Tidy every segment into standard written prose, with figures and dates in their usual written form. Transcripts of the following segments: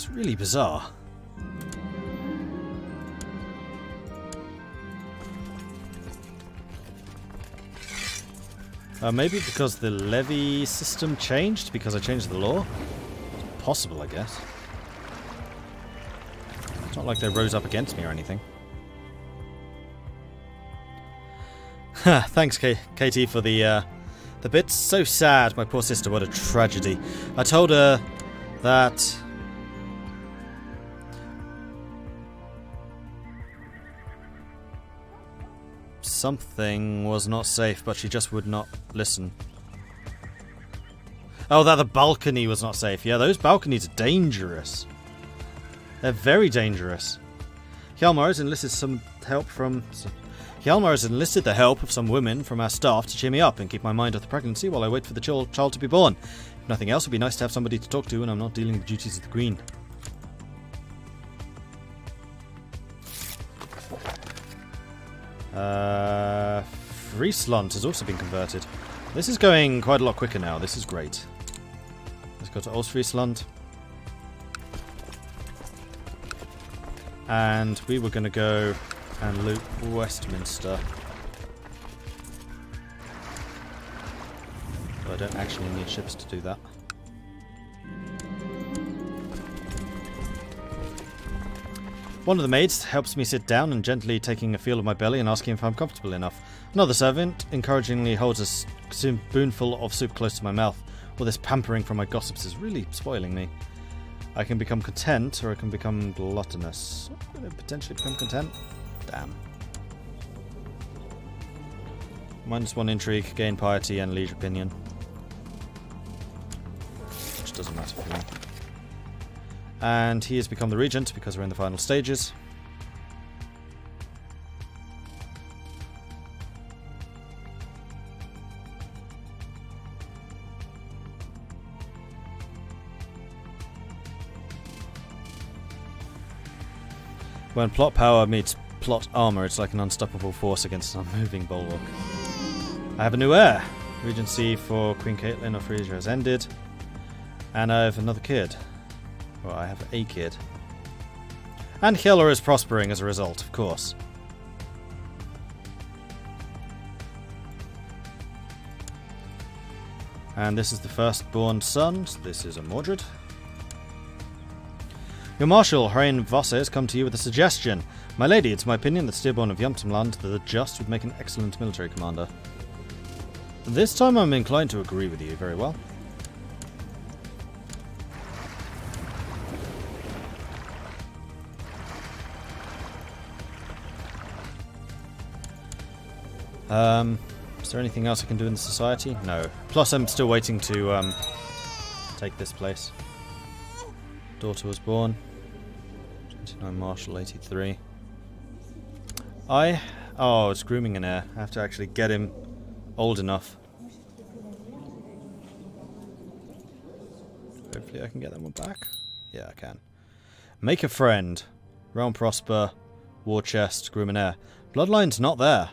It's really bizarre. Maybe because the levy system changed, because I changed the law? It's possible, I guess. It's not like they rose up against me or anything. Thanks, Katie, for the bits. So sad, my poor sister, what a tragedy. I told her that... something was not safe, but she just would not listen. Oh, that the balcony was not safe. Yeah, those balconies are dangerous. They're very dangerous. Hjalmar has enlisted some help from... Hjalmar has enlisted the help of some women from our staff to cheer me up and keep my mind off the pregnancy while I wait for the child to be born. If nothing else, it would be nice to have somebody to talk to when I'm not dealing with the duties of the Queen. Friesland has also been converted. This is going quite a lot quicker now. This is great. Let's go to Ostfriesland. And we were going to go and loot Westminster. But I don't actually need ships to do that. One of the maids helps me sit down and gently taking a feel of my belly and asking if I'm comfortable enough. Another servant encouragingly holds a spoonful of soup close to my mouth. All this pampering from my gossips is really spoiling me. I can become content, or I can become gluttonous. Could I potentially become content? Damn. -1 intrigue, gain piety, and liege opinion. Which doesn't matter for me. And he has become the regent because we're in the final stages. When plot power meets plot armor, it's like an unstoppable force against an unmoving bulwark. I have a new heir. Regency for Queen Caitlin of Frisia has ended. And I have another kid. Well, I have a kid. And Gelre is prospering as a result, of course. And this is the firstborn son. This is a Mordred. Your Marshal, Hrain Vosse, has come to you with a suggestion. My lady, it's my opinion that Steerborn of Jomtland, the Just, would make an excellent military commander. This time I'm inclined to agree with you very well. Is there anything else I can do in the society? No. Plus I'm still waiting to take this place. Daughter was born. 29 Marshal, 83. Oh, it's grooming an heir. I have to actually get him old enough. Hopefully I can get that one back. Yeah, I can. Make a friend. Realm prosper. War chest. Groom an heir. Bloodlines not there.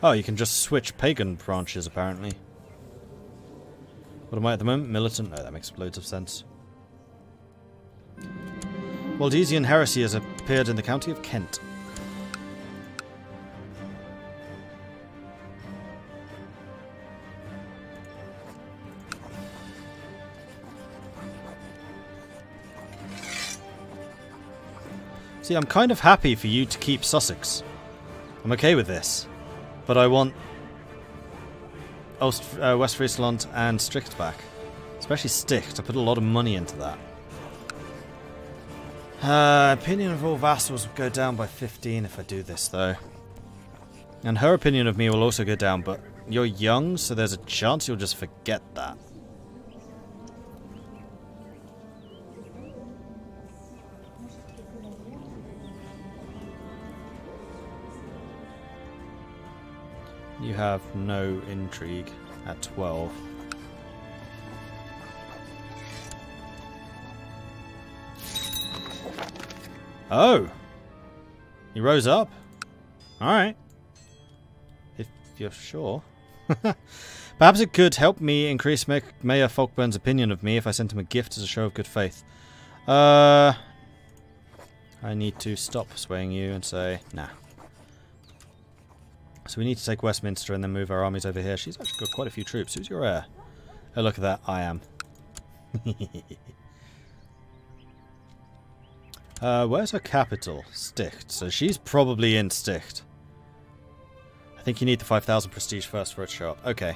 Oh, you can just switch pagan branches, apparently. What am I at the moment? Militant? No, that makes loads of sense. Waldesian heresy has appeared in the county of Kent. See, I'm kind of happy for you to keep Sussex. I'm okay with this. But I want West Friesland and Strict back. Especially Sticht. I put a lot of money into that. Opinion of all vassals will go down by 15 if I do this, though. And her opinion of me will also go down, but you're young, so there's a chance you'll just forget that. You have no intrigue at 12. Oh! He rose up. Alright. If you're sure. Perhaps it could help me increase Mayor Falkburn's opinion of me if I sent him a gift as a show of good faith. I need to stop swaying you and say, nah. So we need to take Westminster and then move our armies over here. She's actually got quite a few troops. Who's your heir? Oh, look at that. I am. Where's her capital? Sticht. So she's probably in Sticht. I think you need the 5,000 prestige first for it to show up. Okay.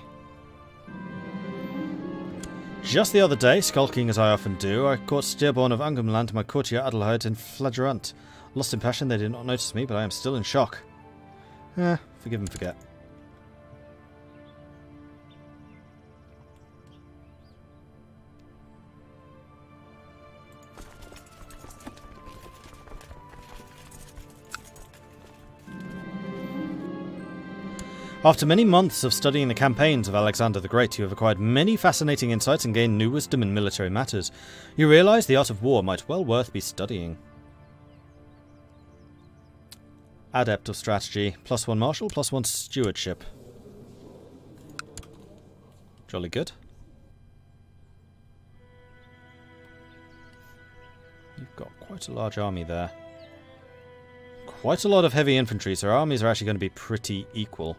Just the other day, skulking as I often do, I caught Steerborn of Angumland to my courtier Adelheid in Flagrant. Lost in passion, they did not notice me, but I am still in shock. Forgive and forget. After many months of studying the campaigns of Alexander the Great, you have acquired many fascinating insights and gained new wisdom in military matters. You realize the art of war might well worth be studying. Adept of strategy. +1 martial, +1 stewardship. Jolly good. You've got quite a large army there. Quite a lot of heavy infantry, so our armies are actually going to be pretty equal.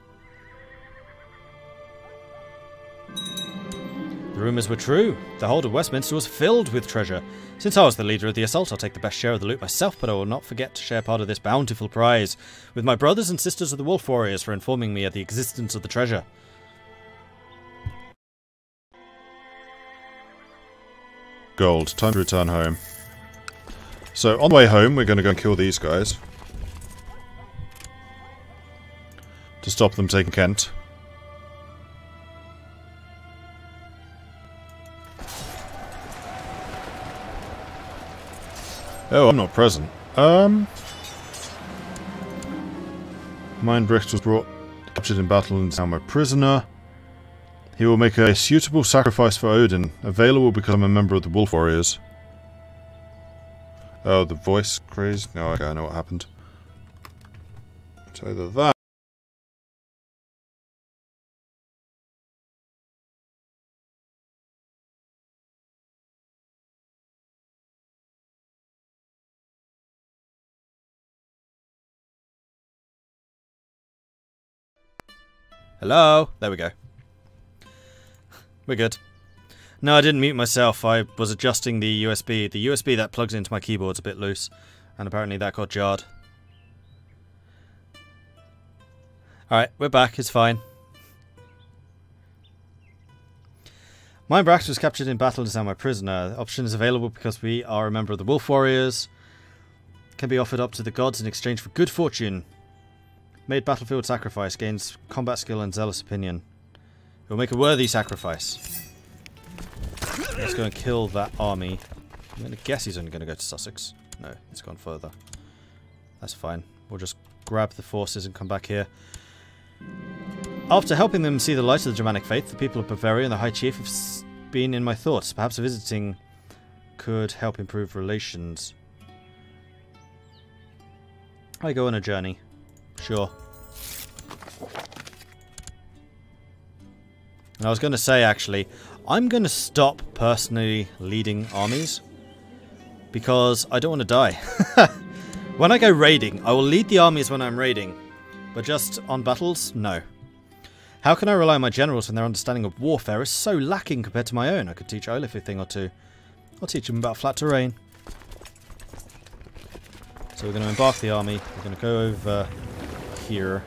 The rumours were true. The hold of Westminster was filled with treasure. Since I was the leader of the assault, I'll take the best share of the loot myself, but I will not forget to share part of this bountiful prize with my brothers and sisters of the Wolf Warriors for informing me of the existence of the treasure. Gold. Time to return home. So, on the way home, we're going to go and kill these guys. To stop them taking Kent. Oh, I'm not present. Mindbricht was captured in battle and is now my prisoner. He will make a suitable sacrifice for Odin, available because I'm a member of the Wolf Warriors. Oh, the voice craze? No, okay, I know what happened. It's either that. Hello? There we go. We're good. No, I didn't mute myself. I was adjusting the USB. The USB that plugs into my keyboard's a bit loose. And apparently that got jarred. Alright, we're back. It's fine. Mindbracht was captured in battle and is now my prisoner. The option is available because we are a member of the Wolf Warriors. Can be offered up to the gods in exchange for good fortune. Made battlefield sacrifice, gains combat skill and zealous opinion. It will make a worthy sacrifice. Let's go and kill that army. I'm going to guess he's only going to go to Sussex. No, he's gone further. That's fine. We'll just grab the forces and come back here. After helping them see the light of the Germanic faith, the people of Bavaria and the High Chief have been in my thoughts. Perhaps visiting could help improve relations. I go on a journey. Sure. And I was going to say, actually, I'm going to stop personally leading armies because I don't want to die. When I go raiding, I will lead the armies when I'm raiding, but just on battles, no. How can I rely on my generals when their understanding of warfare is so lacking compared to my own? I could teach Olaf a thing or two. I'll teach him about flat terrain. So we're going to embark the army. We're going to go over here.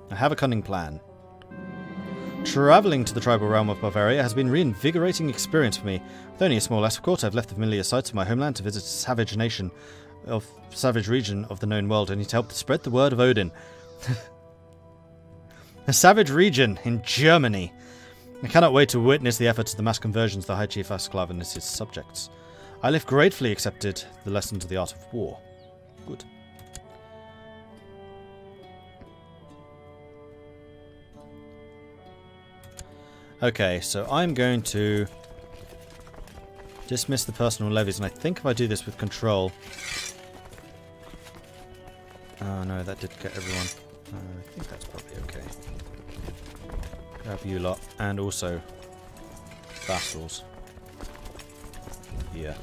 I have a cunning plan. Travelling to the tribal realm of Bavaria has been a reinvigorating experience for me. With only a small escort, I've left the familiar sights of my homeland to visit a savage region of the known world. I need to help to spread the word of Odin. A savage region in Germany. I cannot wait to witness the efforts of the mass conversions of the High Chief Asclav and his subjects. I live gratefully accepted the lessons of the art of war. Good. Okay, so I'm going to dismiss the personal levies, and I think if I do this with control, Oh no, that did get everyone. I think that's probably okay. Grab you lot, and also vassals. Yeah.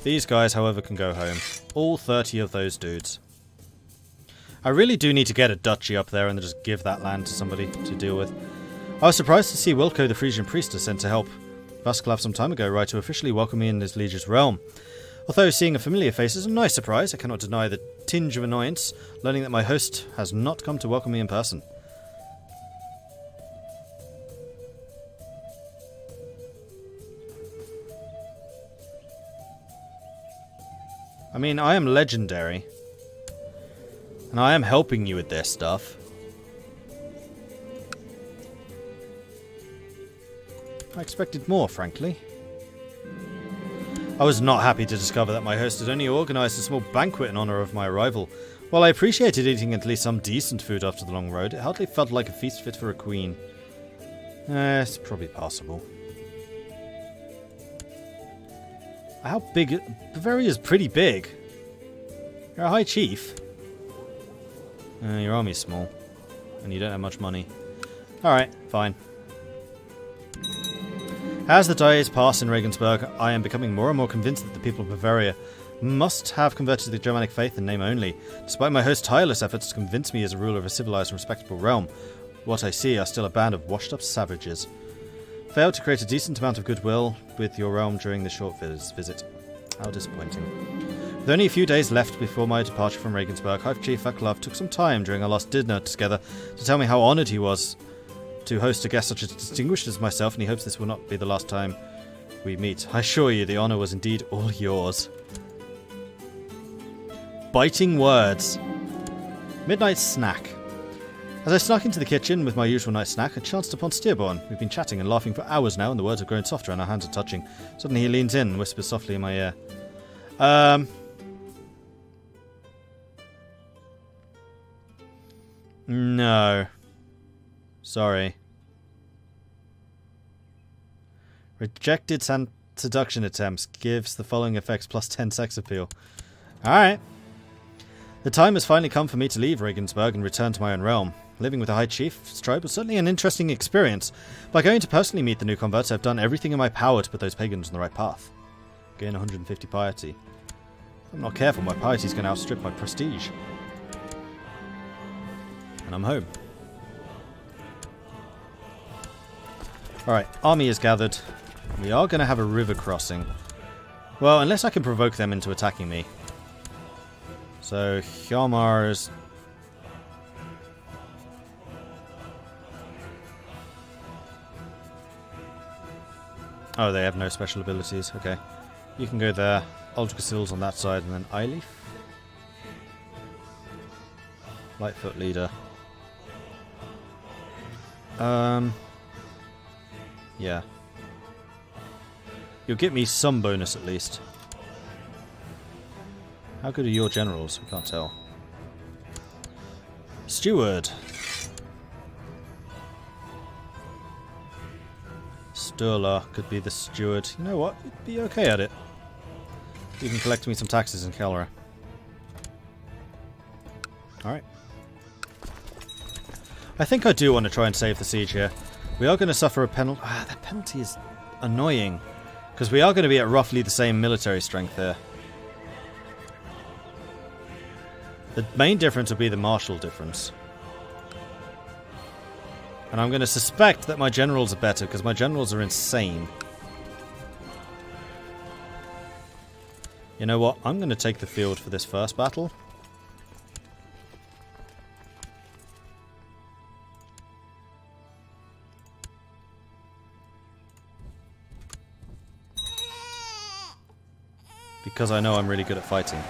These guys, however, can go home. All 30 of those dudes. I really do need to get a duchy up there and then just give that land to somebody to deal with. I was surprised to see Wilco the Frisian priestess sent to help Vasclav some time ago, right, to officially welcome me in his liege's realm. Although seeing a familiar face is a nice surprise, I cannot deny the tinge of annoyance, learning that my host has not come to welcome me in person. I mean, I am legendary. And I am helping you with this stuff. I expected more, frankly. I was not happy to discover that my host had only organised a small banquet in honour of my arrival. While I appreciated eating at least some decent food after the long road, it hardly felt like a feast fit for a queen. It's probably passable. How big? Bavaria's pretty big. You're a high chief. Your army's small. And you don't have much money. Alright, fine. As the days pass in Regensburg, I am becoming more and more convinced that the people of Bavaria must have converted to the Germanic faith in name only. Despite my host's tireless efforts to convince me as a ruler of a civilized and respectable realm, what I see are still a band of washed-up savages. Failed to create a decent amount of goodwill with your realm during this short visit. How disappointing. With only a few days left before my departure from Regensburg, High Chief Vaclav took some time during our last dinner together to tell me how honoured he was to host a guest such as distinguished as myself, and he hopes this will not be the last time we meet. I assure you, the honour was indeed all yours. Biting words. Midnight snack. As I snuck into the kitchen with my usual night snack, I chanced upon Steerborn. We've been chatting and laughing for hours now, and the words have grown softer and our hands are touching. Suddenly he leans in and whispers softly in my ear. No. Sorry. Rejected seduction attempts gives the following effects plus 10 sex appeal. Alright. The time has finally come for me to leave Regensburg and return to my own realm. Living with the High Chief's tribe was certainly an interesting experience. By going to personally meet the new converts, I've done everything in my power to put those pagans on the right path. Gain 150 piety. If I'm not careful, my piety is going to outstrip my prestige. And I'm home. Alright, army is gathered. We are going to have a river crossing. Well, unless I can provoke them into attacking me. So, Hjalmar's... Oh, they have no special abilities. Okay. You can go there. Aldrasil's on that side, and then Eyeleaf. Lightfoot leader. Yeah. You'll get me some bonus at least. How good are your generals? We can't tell. Steward. Sturla could be the steward. You know what? You'd be okay at it. You can collect me some taxes in Kelra. Alright. I think I do want to try and save the siege here. We are going to suffer a penalty. Ah, that penalty is annoying. Because we are going to be at roughly the same military strength here. The main difference will be the martial difference. And I'm going to suspect that my generals are better, because my generals are insane. You know what? I'm going to take the field for this first battle. Because I know I'm really good at fighting.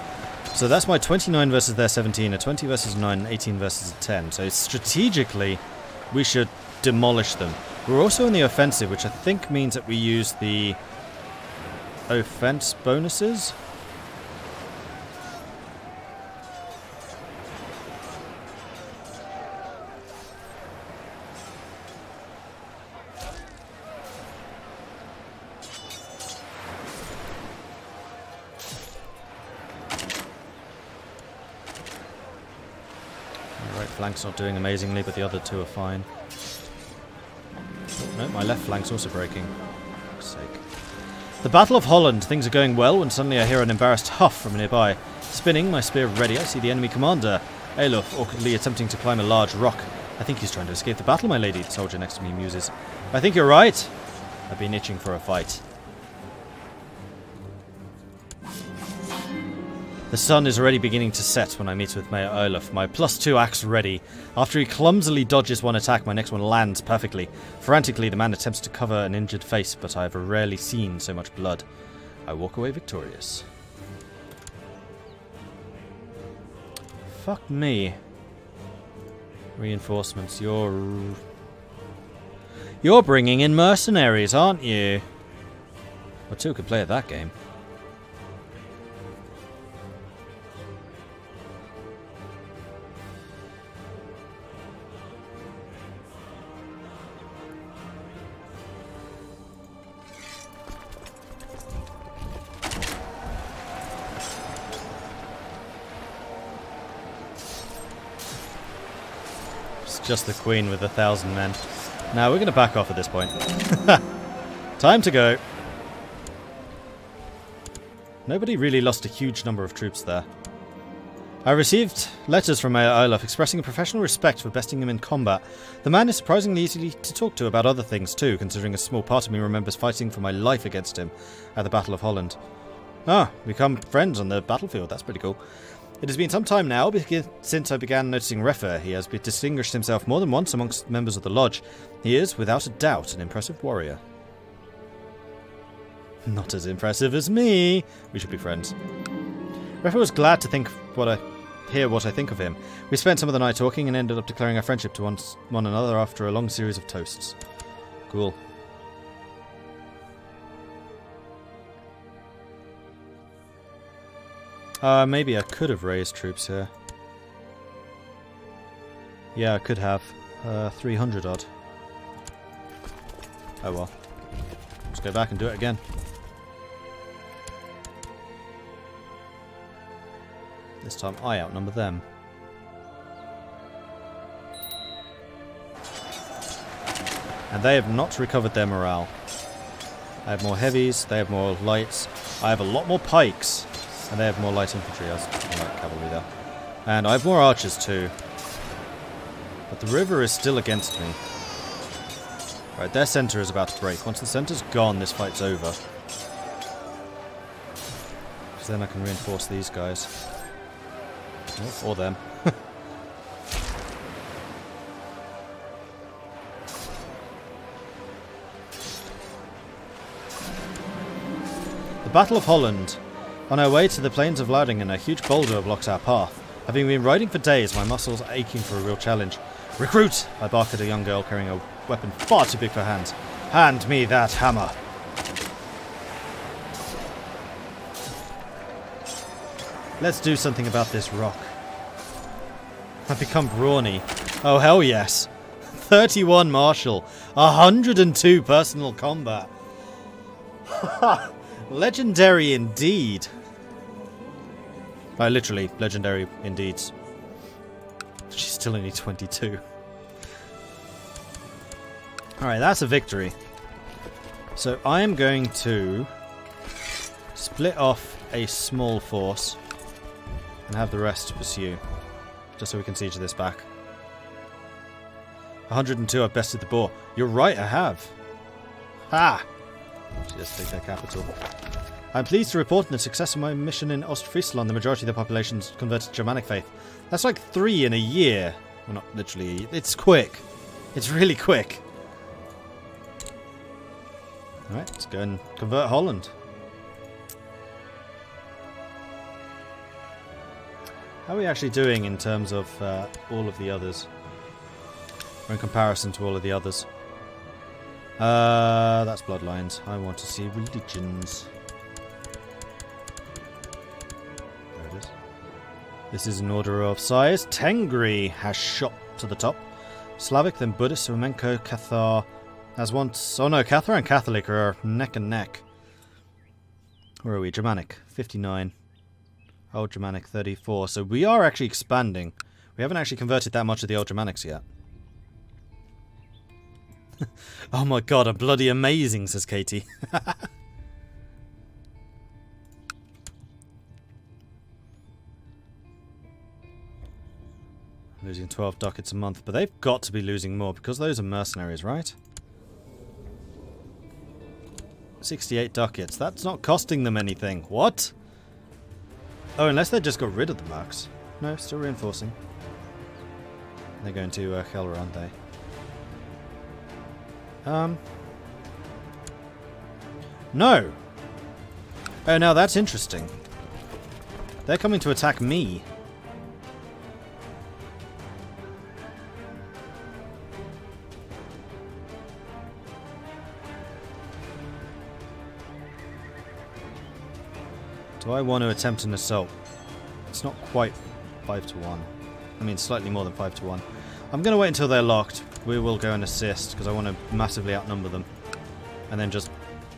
So that's my 29 versus their 17, a 20 versus 9, and 18 versus a 10. So strategically, we should demolish them. We're also in the offensive, which I think means that we use the offense bonuses. Right flank's not doing amazingly, but the other two are fine. Oh, no, my left flank's also breaking. For fuck's sake. The Battle of Holland. Things are going well when suddenly I hear an embarrassed huff from nearby. Spinning, my spear ready, I see the enemy commander, Aeluf, awkwardly attempting to climb a large rock. I think he's trying to escape the battle, my lady, the soldier next to me muses. I think you're right. I've been itching for a fight. The sun is already beginning to set when I meet with Mayor Olaf, my +2 axe ready. After he clumsily dodges one attack, my next one lands perfectly. Frantically, the man attempts to cover an injured face, but I have rarely seen so much blood. I walk away victorious. Fuck me. Reinforcements, you're bringing in mercenaries, aren't you? Well, two could play at that game. Just the queen with 1,000 men. Now we're going to back off at this point. Time to go. Nobody really lost a huge number of troops there. I received letters from Mayor Olaf expressing a professional respect for besting him in combat. The man is surprisingly easy to talk to about other things too, considering a small part of me remembers fighting for my life against him at the Battle of Holland. Ah, become friends on the battlefield. That's pretty cool. It has been some time now since I began noticing Refer. He has distinguished himself more than once amongst members of the Lodge. He is, without a doubt, an impressive warrior. Not as impressive as me. We should be friends. Refer was glad to hear what I think of him. We spent some of the night talking and ended up declaring our friendship to one another after a long series of toasts. Cool. Maybe I could have raised troops here. Yeah, I could have. 300 odd. Oh well. Let's go back and do it again. This time I outnumber them. And they have not recovered their morale. I have more heavies, they have more lights. I have a lot more pikes. And they have more light infantry, I was light cavalry there. And I have more archers too. But the river is still against me. Right, their centre is about to break. Once the centre's gone, this fight's over. Because then I can reinforce these guys. Oh, or them. The Battle of Holland. On our way to the plains of Loudingen, a huge boulder blocks our path. Having been riding for days, my muscles are aching for a real challenge. Recruit! I bark at a young girl carrying a weapon far too big for hands. Hand me that hammer! Let's do something about this rock. I've become brawny. Oh hell yes! 31 martial, 102 personal combat. Legendary indeed. Literally, legendary indeed. She's still only 22. Alright, that's a victory. So I am going to split off a small force and have the rest pursue. Just so we can siege this back. 102, I've bested the boar. You're right, I have. Ha! Just take their capital. I'm pleased to report on the success of my mission in Ostfriesland. The majority of the population's converted to Germanic faith. That's like 3 in a year. Well, not literally. It's quick. It's really quick. Alright, let's go and convert Holland. How are we actually doing in terms of all of the others? Or in comparison to all of the others? That's Bloodlines. I want to see religions. There it is. This is in order of size. Tengri has shot to the top. Slavic, then Buddhist, Romanco, Cathar. As once... Oh no, Cathar and Catholic are neck and neck. Where are we? Germanic, 59. Old Germanic, 34. So we are actually expanding. We haven't actually converted that much of the Old Germanics yet. Oh my god, a bloody amazing, says Katie. Losing 12 ducats a month, but they've got to be losing more because those are mercenaries, right? 68 ducats. That's not costing them anything. What? Oh, unless they just got rid of the mercs. No, still reinforcing. They're going to Gelre, aren't they? No! Oh, now that's interesting. They're coming to attack me. Do I want to attempt an assault? It's not quite 5 to 1. I mean, slightly more than 5 to 1. I'm going to wait until they're locked. We will go and assist, because I want to massively outnumber them. And then just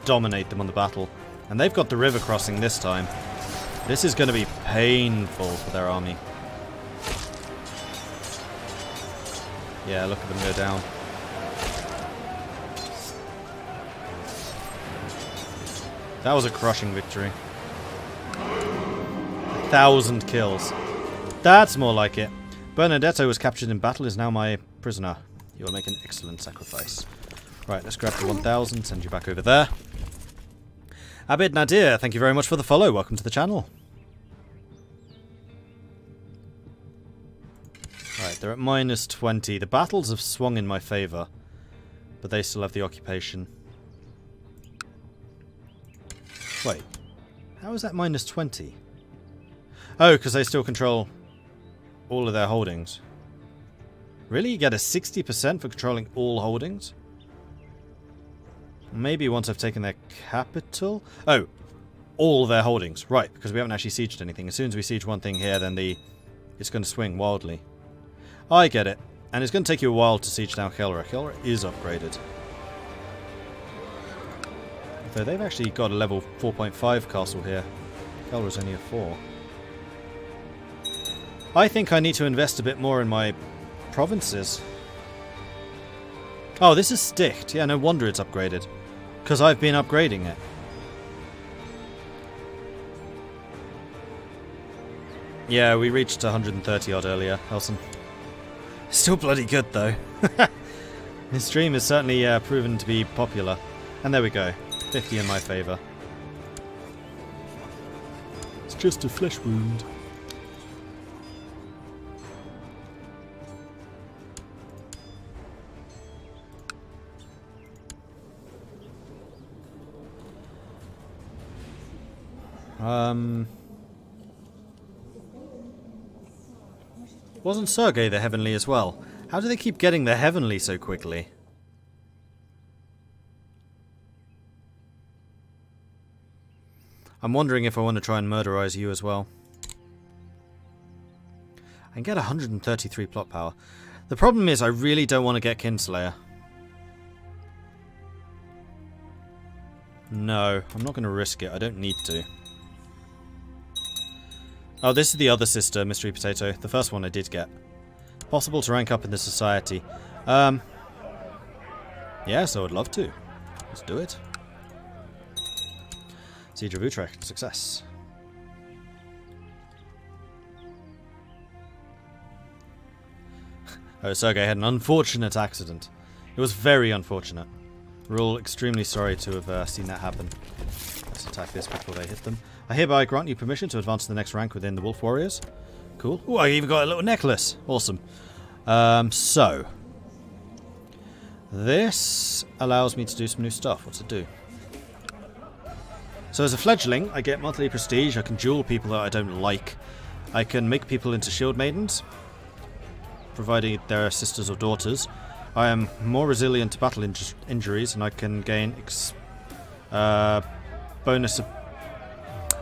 dominate them on the battle. And they've got the river crossing this time. This is going to be painful for their army. Yeah, look at them go down. That was a crushing victory. 1,000 kills. That's more like it. Bernardetto was captured in battle, is now my prisoner. He will make an excellent sacrifice. Right, let's grab the 1,000, send you back over there. Abid Nadir, thank you very much for the follow. Welcome to the channel. Right, they're at minus 20. The battles have swung in my favour, but they still have the occupation. Wait, how is that minus 20? Oh, because they still control all of their holdings. Really? You get a 60% for controlling all holdings? Maybe once I've taken their capital? Oh, all their holdings. Right, because we haven't actually sieged anything. As soon as we siege one thing here, then it's going to swing wildly. I get it. And it's going to take you a while to siege down Gelre. Gelre is upgraded. Though they've actually got a level 4.5 castle here. Gelre's only a 4. I think I need to invest a bit more in my provinces. Oh, this is sticked. Yeah, no wonder it's upgraded. Because I've been upgrading it. Yeah, we reached 130 odd earlier, Helson. Still bloody good though. This stream is certainly proven to be popular. And there we go. 50 in my favour. It's just a flesh wound. Wasn't Sergei the Heavenly as well? How do they keep getting the Heavenly so quickly? I'm wondering if I want to try and murderize you as well. I can get 133 plot power. The problem is I really don't want to get Kinslayer. No, I'm not going to risk it. I don't need to. Oh, this is the other sister, Mystery Potato. The first one I did get. Possible to rank up in the society. Yes, I would love to. Let's do it. Siege of Utrecht. Success. Oh, Sergei had an unfortunate accident. It was very unfortunate. We're all extremely sorry to have seen that happen. Let's attack this before they hit them. I hereby grant you permission to advance to the next rank within the Wolf Warriors. Cool. Ooh, I even got a little necklace. Awesome. So. This allows me to do some new stuff. What's it do? So as a fledgling, I get monthly prestige. I can duel people that I don't like. I can make people into shield maidens, provided they're sisters or daughters. I am more resilient to battle injuries, and I can gain bonus.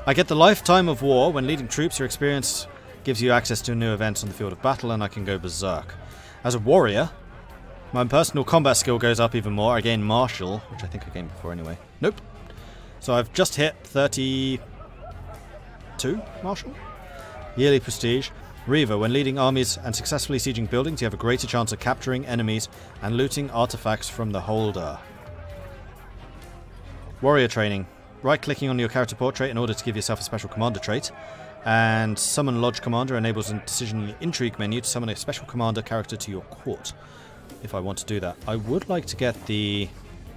I get the lifetime of war. When leading troops, your experience gives you access to new events on the field of battle, and I can go berserk. As a warrior, my personal combat skill goes up even more. I gain martial, which I think I gained before anyway. Nope. So I've just hit 32 martial. Yearly prestige. Reaver, when leading armies and successfully sieging buildings, you have a greater chance of capturing enemies and looting artifacts from the holder. Warrior training. Right-clicking on your character portrait in order to give yourself a special commander trait. And Summon Lodge Commander enables a decision in the Intrigue menu to summon a special commander character to your court. If I want to do that. I would like to get the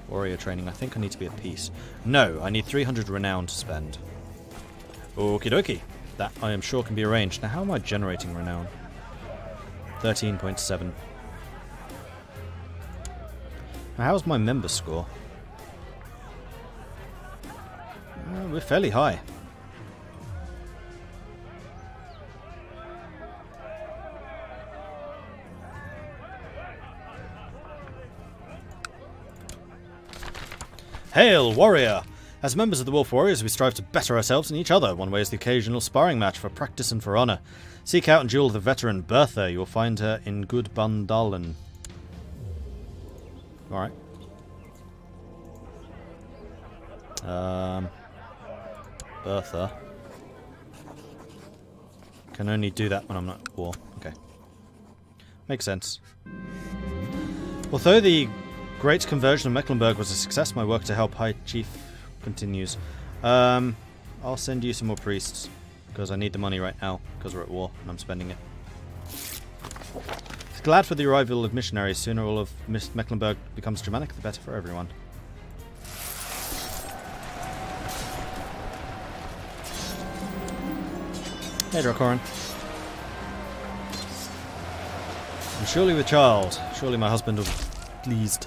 warrior training. I think I need to be at peace. No, I need 300 renown to spend. Okie dokie. That I am sure can be arranged. Now, how am I generating renown? 13.7. Now, how's my member score? We're fairly high. Hail, warrior! As members of the Wolf Warriors, we strive to better ourselves and each other. One way is the occasional sparring match for practice and for honour. Seek out and duel the veteran Bertha. You will find her in Good Bundalen. Alright. Bertha. Can only do that when I'm not at war. Okay. Makes sense. Although the Great Conversion of Mecklenburg was a success, my work to help High Chief continues. I'll send you some more priests, because I need the money right now, because we're at war, and I'm spending it. Glad for the arrival of missionaries. Sooner all of Mecklenburg becomes Germanic, the better for everyone. Hey, Dracoran. And surely with child. Surely my husband will be pleased.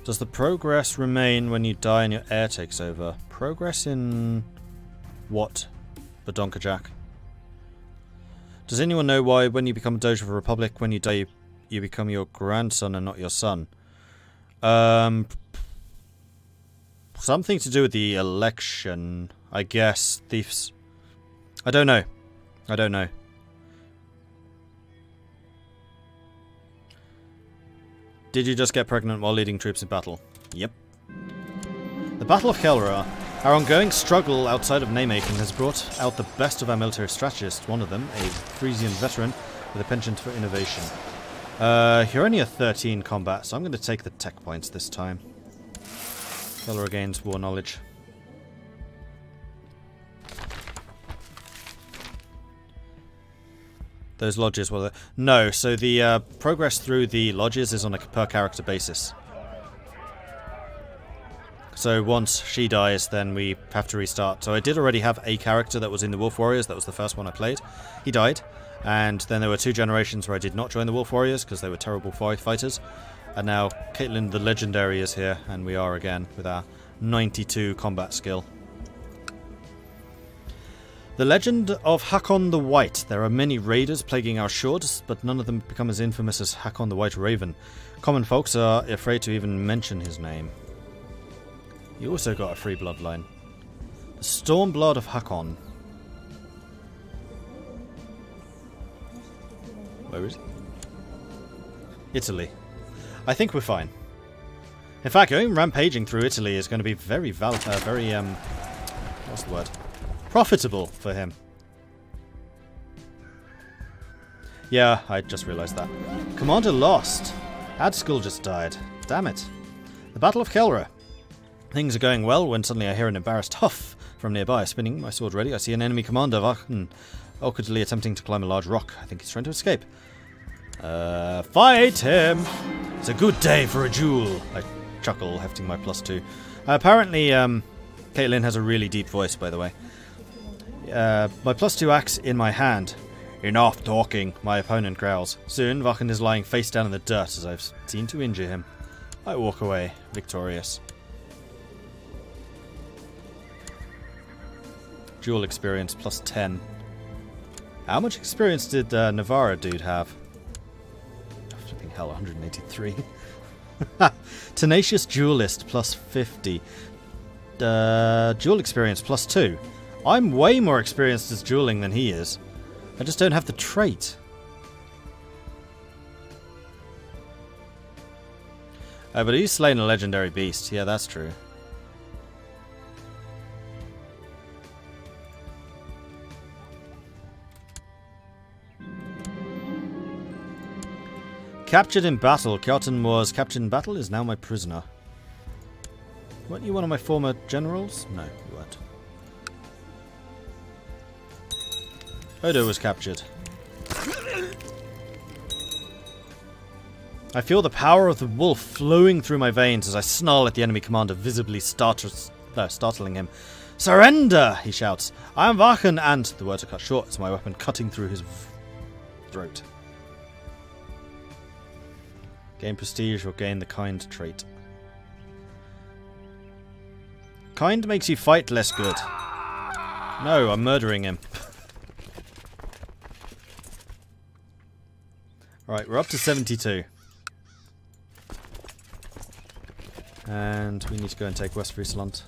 Does the progress remain when you die and your heir takes over? Progress in what? Badonkajak. Does anyone know why when you become a Doge of a Republic, when you die you become your grandson and not your son? Something to do with the election, I guess. Thieves. I don't know. I don't know. Did you just get pregnant while leading troops in battle? Yep. The Battle of Gelre. Our ongoing struggle outside of name-making has brought out the best of our military strategists. One of them, a Frisian veteran with a penchant for innovation. You're only a 13 combat, so I'm going to take the tech points this time. Gelre gains war knowledge. Those lodges, well, no, so the progress through the lodges is on a per character basis. So once she dies, then we have to restart. So I did already have a character that was in the Wolf Warriors. That was the first one I played. He died. And then there were 2 generations where I did not join the Wolf Warriors because they were terrible fighters. And now Caitlin the Legendary is here, and we are again with our 92 combat skill. The legend of Hakon the White. There are many raiders plaguing our shores, but none of them become as infamous as Hakon the White Raven. Common folks are afraid to even mention his name. You also got a free bloodline. The Stormblood of Hakon. Where is it? Italy. I think we're fine. In fact, going rampaging through Italy is going to be very what's the word? Profitable for him. Yeah, I just realised that. Commander lost. Adskull just died. Damn it. The Battle of Gelre. Things are going well when suddenly I hear an embarrassed huff from nearby. Spinning my sword ready, I see an enemy commander, Vachen, awkwardly attempting to climb a large rock. I think he's trying to escape. Fight him! It's a good day for a duel. I chuckle, hefting my +2. Apparently, Caitlin has a really deep voice, by the way. My +2 axe in my hand. Enough talking, my opponent growls. Soon, Vachen is lying face down in the dirt as I've seen to injure him. I walk away, victorious. Duel experience +10. How much experience did Navarra dude have? Oh, flipping hell, 183. Tenacious duelist +50. Duel experience +2. I'm way more experienced as dueling than he is. I just don't have the trait. But he's slain a legendary beast. Yeah, that's true. Captured in battle. Kjartan was captured in battle, is now my prisoner. Weren't you one of my former generals? No, you weren't. Odo was captured. I feel the power of the wolf flowing through my veins as I snarl at the enemy commander, visibly startling him. Surrender! He shouts. I am Vachen, and the words are cut short as my weapon cutting through his throat. Gain prestige or gain the kind trait. Kind makes you fight less good. No, I'm murdering him. Alright, we're up to 72. And we need to go and take West Friesland.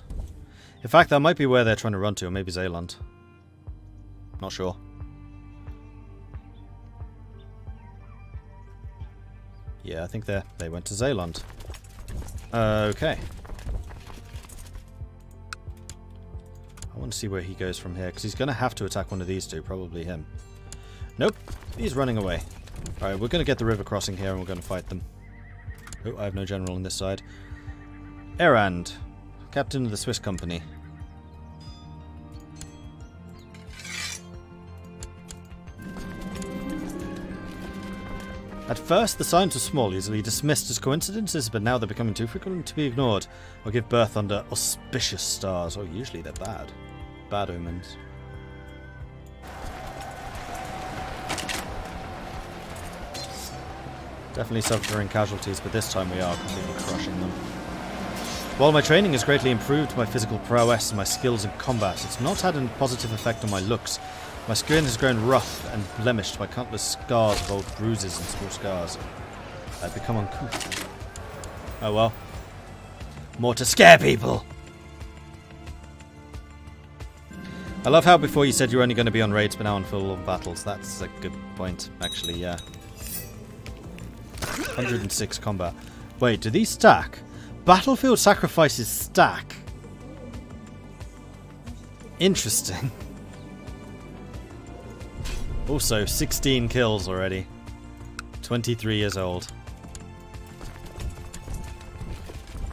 In fact, that might be where they're trying to run to, or maybe Zeeland. Not sure. Yeah, I think they went to Zeeland. Okay. I want to see where he goes from here, because he's going to have to attack one of these two, probably him. Nope, he's running away. Alright, we're going to get the river crossing here and we're going to fight them. Oh, I have no general on this side. Erand, captain of the Swiss company. At first, the signs were small, easily dismissed as coincidences, but now they're becoming too frequent to be ignored, or give birth under auspicious stars. Oh, usually they're bad. Bad omens. Definitely suffering casualties, but this time we are completely crushing them. While my training has greatly improved my physical prowess and my skills in combat, it's not had a positive effect on my looks. My skin has grown rough and blemished by countless scars of old bruises and small scars. I've become uncouth. Oh well. More to scare people! I love how before you said you were only going to be on raids, but now on full-on battles. That's a good point, actually, yeah. 106 combat. Wait, do these stack? Battlefield sacrifices stack. Interesting. Also, 16 kills already. 23 years old.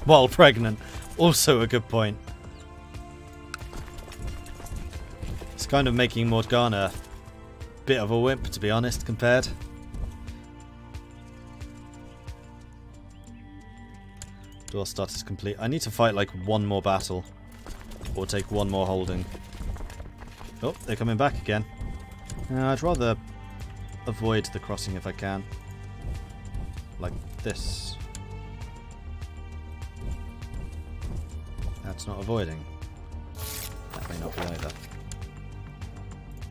While pregnant. Also a good point. It's kind of making Morgana a bit of a wimp, to be honest, compared. Duel status complete. I need to fight like one more battle. Or take one more holding. Oh, they're coming back again. I'd rather avoid the crossing if I can. Like this. That's not avoiding. That may not be either.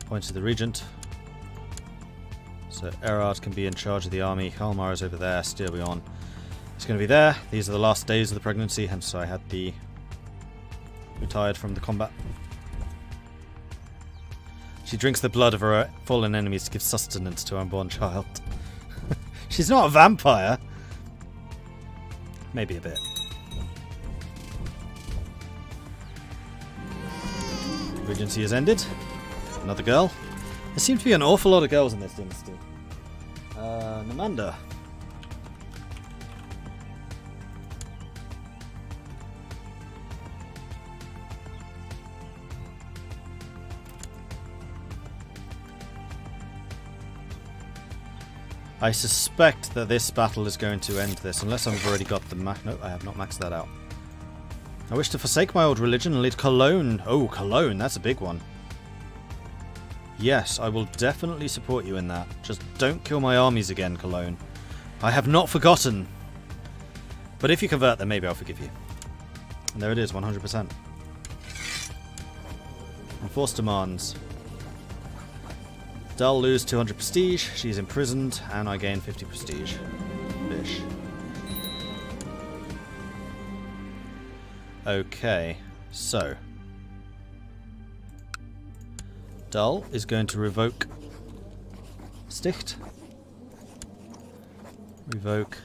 Point to the Regent. So Erard can be in charge of the army. Halmar is over there. Steer we on. It's going to be there. These are the last days of the pregnancy, hence I had the retired from the combat. She drinks the blood of her fallen enemies to give sustenance to her unborn child. She's not a vampire. Maybe a bit. Regency has ended. Another girl. There seem to be an awful lot of girls in this dynasty. Namanda. I suspect that this battle is going to end this, unless I've already got the max. No, I have not maxed that out. I wish to forsake my old religion and lead Cologne. Oh, Cologne, that's a big one. Yes, I will definitely support you in that. Just don't kill my armies again, Cologne. I have not forgotten. But if you convert, then maybe I'll forgive you. And there it is, 100%. Enforced demands. Dal lose 200 prestige, she's imprisoned, and I gain 50 prestige. Bish. Okay, so Dal is going to revoke Sticht. Revoke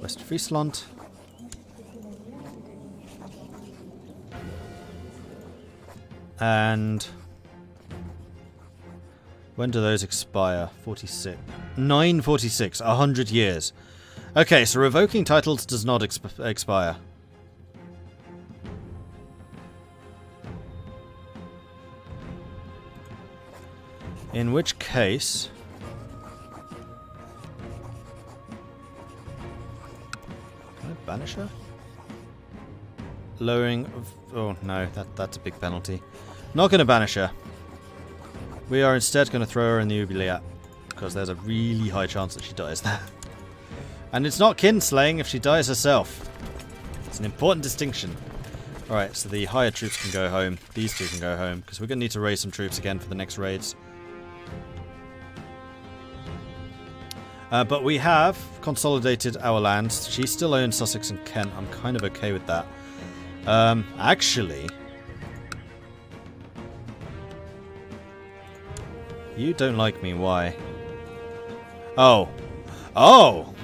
West Friesland. And When do those expire? 46. 946. 100 years. Okay, so revoking titles does not expire. In which case... Can I banish her? Lowering of... Oh no, that's a big penalty. Not going to banish her. We are instead going to throw her in the oubliette, because there's a really high chance that she dies there. And it's not kinslaying if she dies herself. It's an important distinction. Alright, so the hired troops can go home. These two can go home, because we're going to need to raise some troops again for the next raids. But we have consolidated our lands. She still owns Sussex and Kent. I'm kind of okay with that. Actually... You don't like me, why? Oh. Oh!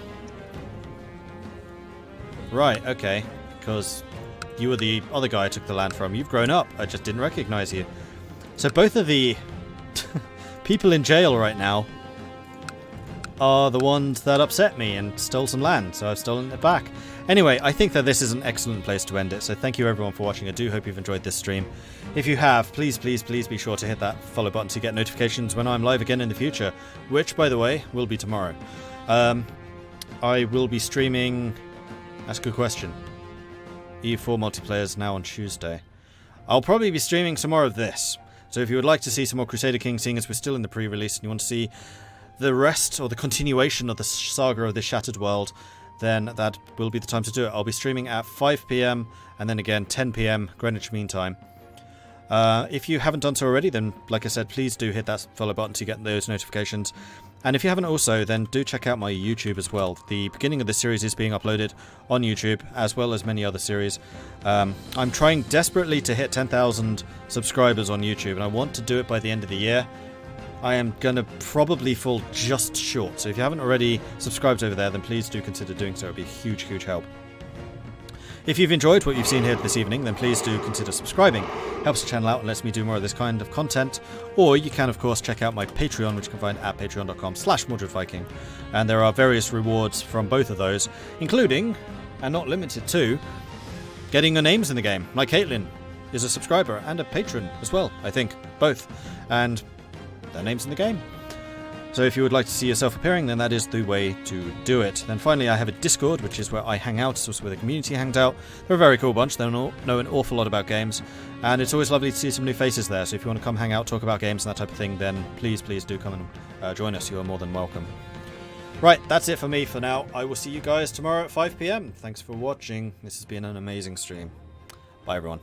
Right, okay. Because you were the other guy I took the land from. You've grown up. I just didn't recognize you. So both of the people in jail right now are the ones that upset me and stole some land, so I've stolen it back. Anyway, I think that this is an excellent place to end it, so thank you everyone for watching. I do hope you've enjoyed this stream. If you have, please, please, please be sure to hit that follow button to get notifications when I'm live again in the future, which, by the way, will be tomorrow. I will be streaming... That's a good question. E4 multiplayers now on Tuesday. I'll probably be streaming some more of this, so if you would like to see some more Crusader Kings, seeing as we're still in the pre-release and you want to see the rest, or the continuation of the saga of the Shattered World, then that will be the time to do it. I'll be streaming at 5 PM and then again 10 PM Greenwich Mean Time. If you haven't done so already, then like I said, please do hit that follow button to get those notifications. And if you haven't also, then do check out my YouTube as well. The beginning of this series is being uploaded on YouTube, as well as many other series. I'm trying desperately to hit 10,000 subscribers on YouTube, and I want to do it by the end of the year. I am going to probably fall just short, so if you haven't already subscribed over there, then please do consider doing so. It would be a huge, huge help. If you've enjoyed what you've seen here this evening, then please do consider subscribing. Helps the channel out and lets me do more of this kind of content. Or you can, of course, check out my Patreon, which you can find at patreon.com/Mordred Viking. And there are various rewards from both of those, including, and not limited to, getting your names in the game. Like Caitlin is a subscriber and a patron as well, I think. Both. And their names in the game. So if you would like to see yourself appearing, then that is the way to do it. Then finally, I have a Discord, which is where I hang out. It's also where the community hangs out. They're a very cool bunch. They know an awful lot about games. And it's always lovely to see some new faces there. So if you want to come hang out, talk about games and that type of thing, then please, please do come and join us. You are more than welcome. Right, that's it for me for now. I will see you guys tomorrow at 5 PM. Thanks for watching. This has been an amazing stream. Bye, everyone.